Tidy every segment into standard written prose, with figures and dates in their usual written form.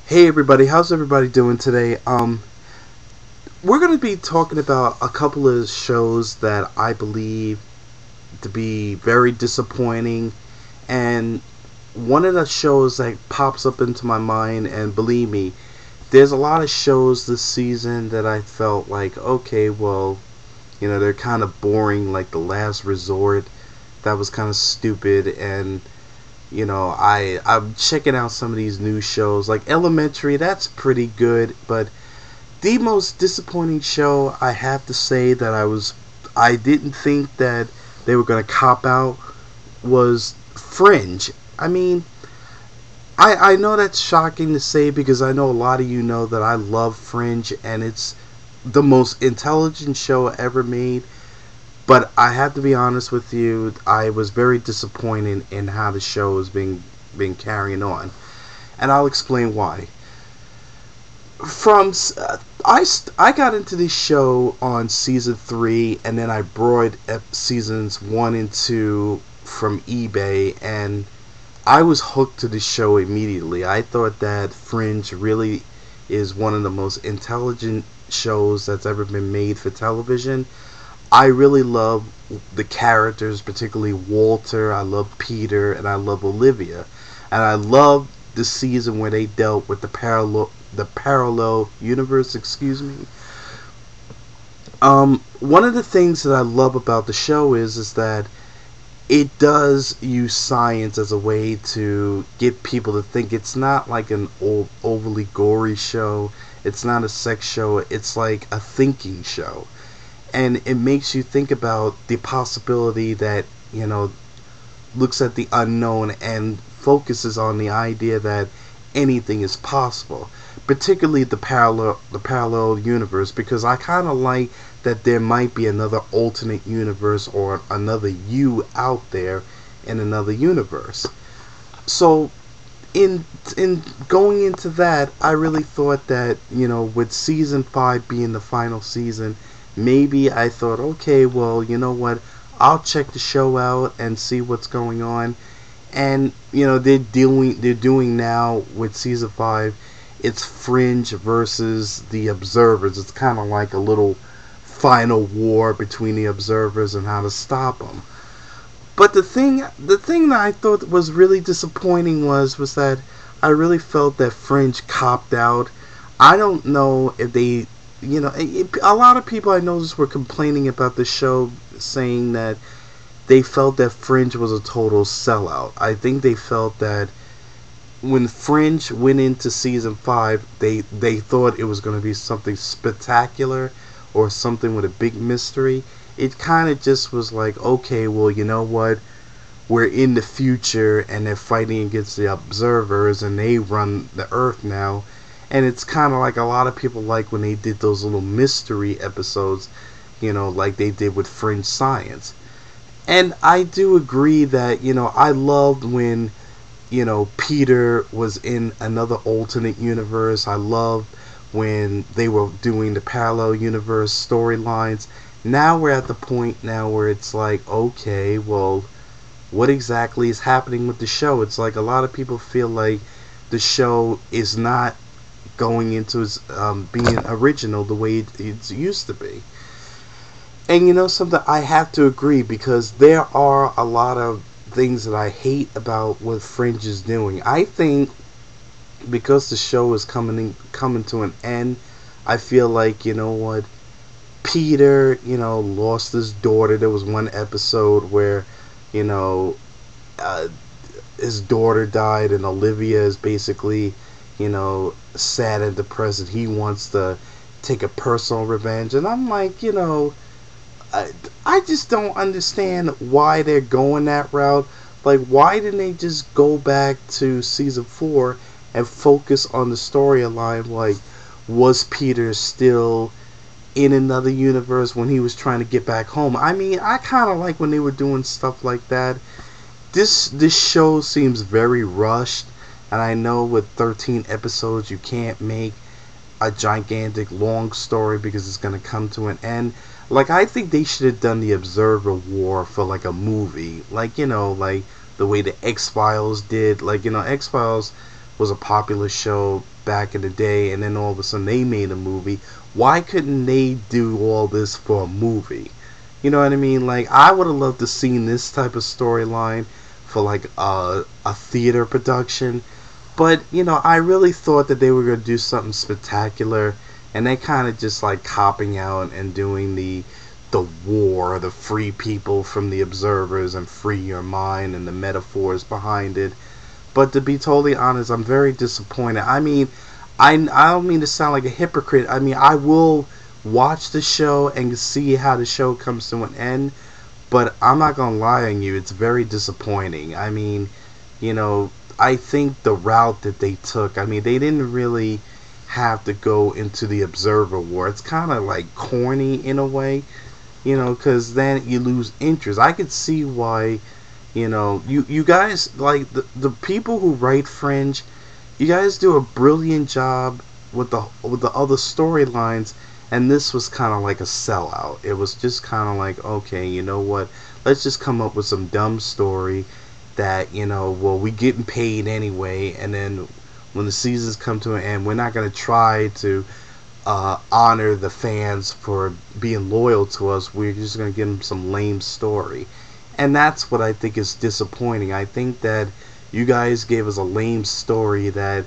Hey everybody, how's everybody doing today? We're going to be talking about a couple of shows that I believe to be very disappointing, and one of the shows that pops up into my mind, and believe me, there's a lot of shows this season that I felt like, okay, well, they're kind of boring, like The Last Resort. That was kind of stupid, and I'm checking out some of these new shows like Elementary. That's pretty good, but the most disappointing show I have to say that I didn't think that they were gonna cop out was Fringe. I mean, I know that's shocking to say because I know a lot of you know that I love Fringe and it's the most intelligent show ever made. But I have to be honest with you, I was very disappointed in how the show is being carrying on, and I'll explain why. From I got into this show on season 3, and then I brought seasons 1 and 2 from eBay, and I was hooked to the show immediately. I thought that Fringe really is one of the most intelligent shows that's ever been made for television. I really love the characters, particularly Walter. I love Peter, and I love Olivia, and I love the season where they dealt with the parallel universe. Excuse me. One of the things that I love about the show is that it does use science as a way to get people to think it's not like an old overly gory show. It's not a sex show. It's like a thinking show, and it makes you think about the possibility that looks at the unknown and focuses on the idea that anything is possible, particularly the parallel universe, because I kind of like that there might be another alternate universe or another you out there in another universe. So in going into that, I really thought that with season 5 being the final season, maybe I thought, okay, well, you know what, I'll check the show out and see what's going on. And they're doing now with season 5, it's Fringe versus the Observers. It's kind of like a little final war between the Observers and how to stop them. But the thing that I thought was really disappointing was that I really felt that Fringe copped out. I don't know if they, a lot of people I noticed were complaining about the show, saying that they felt that Fringe was a total sellout. I think they felt that when Fringe went into season 5, they thought it was going to be something spectacular or something with a big mystery. It kind of just was like, okay, well, you know what? We're in the future and they're fighting against the Observers and they run the Earth now. And it's kind of like a lot of people like when they did those little mystery episodes, like they did with Fringe Science. And I do agree that, I loved when, Peter was in another alternate universe. I loved when they were doing the parallel universe storylines. Now we're at the point now where it's like, okay, well, what exactly is happening with the show? It's like a lot of people feel like the show is not going into being original the way it used to be. And something, I have to agree, because there are a lot of things that I hate about what Fringe is doing. I think because the show is coming to an end, I feel like, what, Peter, lost his daughter. There was one episode where, you know, uh, his daughter died, and Olivia is basically, sad and depressed, and he wants to take a personal revenge. And I'm like, I, I just don't understand why they're going that route. Like, why didn't they just go back to season 4 and focus on the storyline? Like, was Peter still in another universe when he was trying to get back home? I mean, I kind of like when they were doing stuff like that. This show seems very rushed, and I know with 13 episodes you can't make a gigantic long story because it's going to come to an end. Like, I think they should have done the Observer War for like a movie, like, like the way the X Files did. Like, X Files was a popular show back in the day, and then all of a sudden they made a movie. Why couldn't they do all this for a movie? You know what I mean? Like, I would have loved to seen this type of storyline for like a theater production. But, you know, I really thought that they were going to do something spectacular, and they kind of just like copping out and doing the war, the free people from the observers and free your mind and the metaphors behind it. But to be totally honest, I'm very disappointed. I mean, I don't mean to sound like a hypocrite. I mean, I will watch the show and see how the show comes to an end, but I'm not gonna lie on you, it's very disappointing. I mean, you know, I think the route that they took, I mean, they didn't really have to go into the observer war. It's kind of like corny in a way, you know, because then you lose interest. I could see why, you know, you guys, like, the people who write Fringe, you guys do a brilliant job with the other storylines, and this was kind of like a sellout. It was just kind of like, okay, you know what? Let's just come up with some dumb story that, you know, well, we getting paid anyway, and then when the seasons come to an end, we're not going to try to honor the fans for being loyal to us. We're just going to give them some lame story. And that's what I think is disappointing. I think that you guys gave us a lame story that,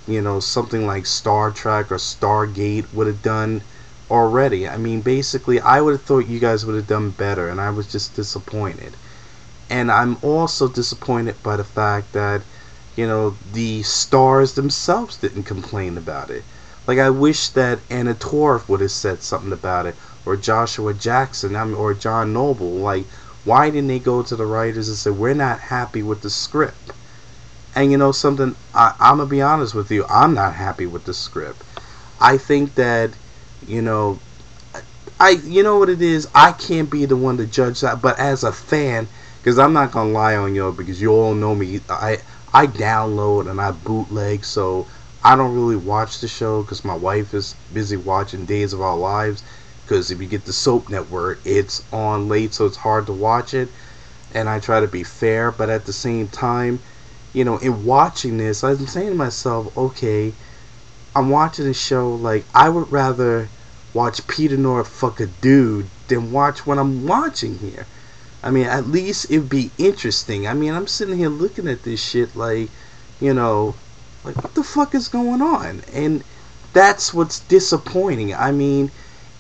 you know, something like Star Trek or Stargate would have done already. I mean, basically, I would have thought you guys would have done better, and I was just disappointed. And I'm also disappointed by the fact that, you know, the stars themselves didn't complain about it. Like, I wish that Anna Torv would have said something about it, or Joshua Jackson, or John Noble. Like, why didn't they go to the writers and say, we're not happy with the script? And you know something, I'm going to be honest with you, I'm not happy with the script. I think that, you know, you know what it is, I can't be the one to judge that, but as a fan, because I'm not going to lie on you, because you all know me, I download and I bootleg, so I don't really watch the show because my wife is busy watching Days of Our Lives, because if you get the soap network, it's on late, so it's hard to watch it, and I try to be fair, but at the same time, you know, in watching this, I'm saying to myself, okay, I'm watching a show, like, I would rather watch Peter North fuck a dude than watch what I'm watching here. I mean, at least it'd be interesting. I mean, I'm sitting here looking at this shit like, you know, like, what the fuck is going on? And that's what's disappointing. I mean,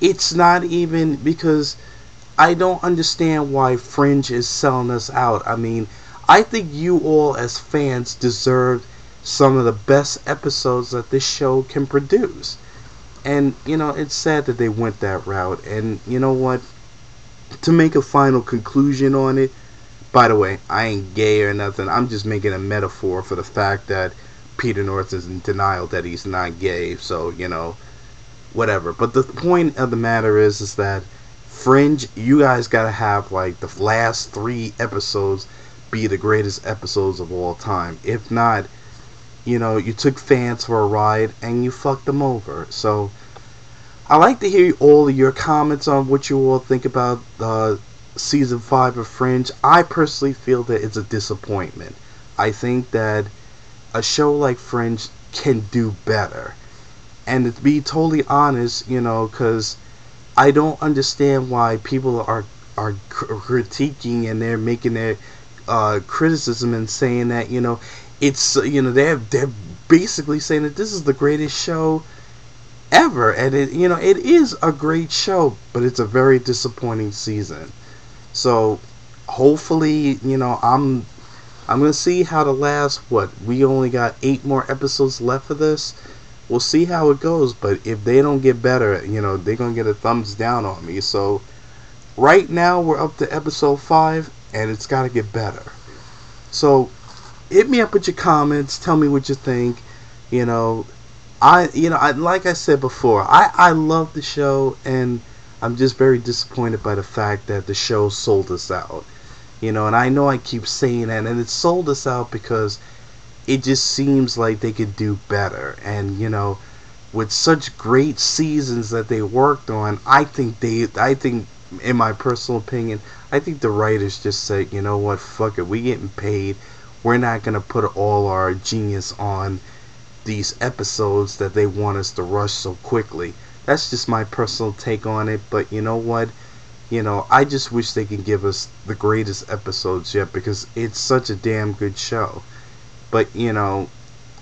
it's not even because I don't understand why Fringe is selling us out. I mean, I think you all as fans deserve some of the best episodes that this show can produce. And, you know, it's sad that they went that route. And, you know what? To make a final conclusion on it, by the way, I ain't gay or nothing. I'm just making a metaphor for the fact that Peter North is in denial that he's not gay. So, you know, whatever. But the point of the matter is that Fringe, you guys gotta have, like, the last 3 episodes be the greatest episodes of all time. If not, you know, you took fans for a ride and you fucked them over. So I like to hear all of your comments on what you all think about season 5 of Fringe. I personally feel that it's a disappointment. I think that a show like Fringe can do better. And to be totally honest, you know, because I don't understand why people are critiquing and they're making their criticism and saying that, you know, it's, you know, they're basically saying that this is the greatest show ever, and it, you know, it is a great show, but it's a very disappointing season. So hopefully, you know, I'm gonna see how the last, what, we only got 8 more episodes left of this. We'll see how it goes, but if they don't get better, you know, they're gonna get a thumbs down on me. So right now we're up to episode 5, and it's got to get better. So hit me up with your comments. Tell me what you think. You know, like I said before, I love the show, and I'm just very disappointed by the fact that the show sold us out. You know, and I know I keep saying that, and it sold us out because it just seems like they could do better. And, you know, with such great seasons that they worked on, I think, in my personal opinion, I think the writers just said, you know what, fuck it, we getting paid. We're not going to put all our genius on these episodes that they want us to rush so quickly. That's just my personal take on it, but you know what? I just wish they could give us the greatest episodes yet, because it's such a damn good show. But,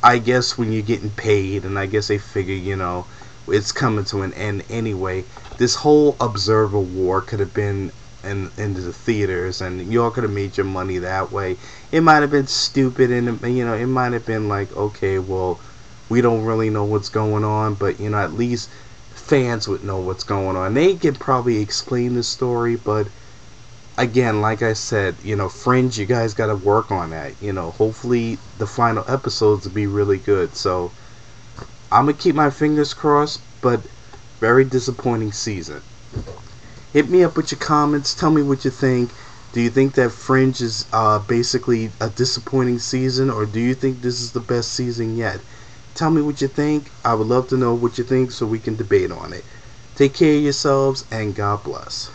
I guess when you're getting paid, and I guess they figure, it's coming to an end anyway. This whole Observer War could have been into the theaters, and y'all could have made your money that way. It might have been stupid, and it might have been like, okay, well, we don't really know what's going on, but at least fans would know what's going on. They could probably explain the story, but again, like I said, Fringe, you guys got to work on that. Hopefully the final episodes will be really good. So I'm gonna keep my fingers crossed, but very disappointing season. Hit me up with your comments. Tell me what you think. Do you think that Fringe is basically a disappointing season, or do you think this is the best season yet? Tell me what you think. I would love to know what you think so we can debate on it. Take care of yourselves, and God bless.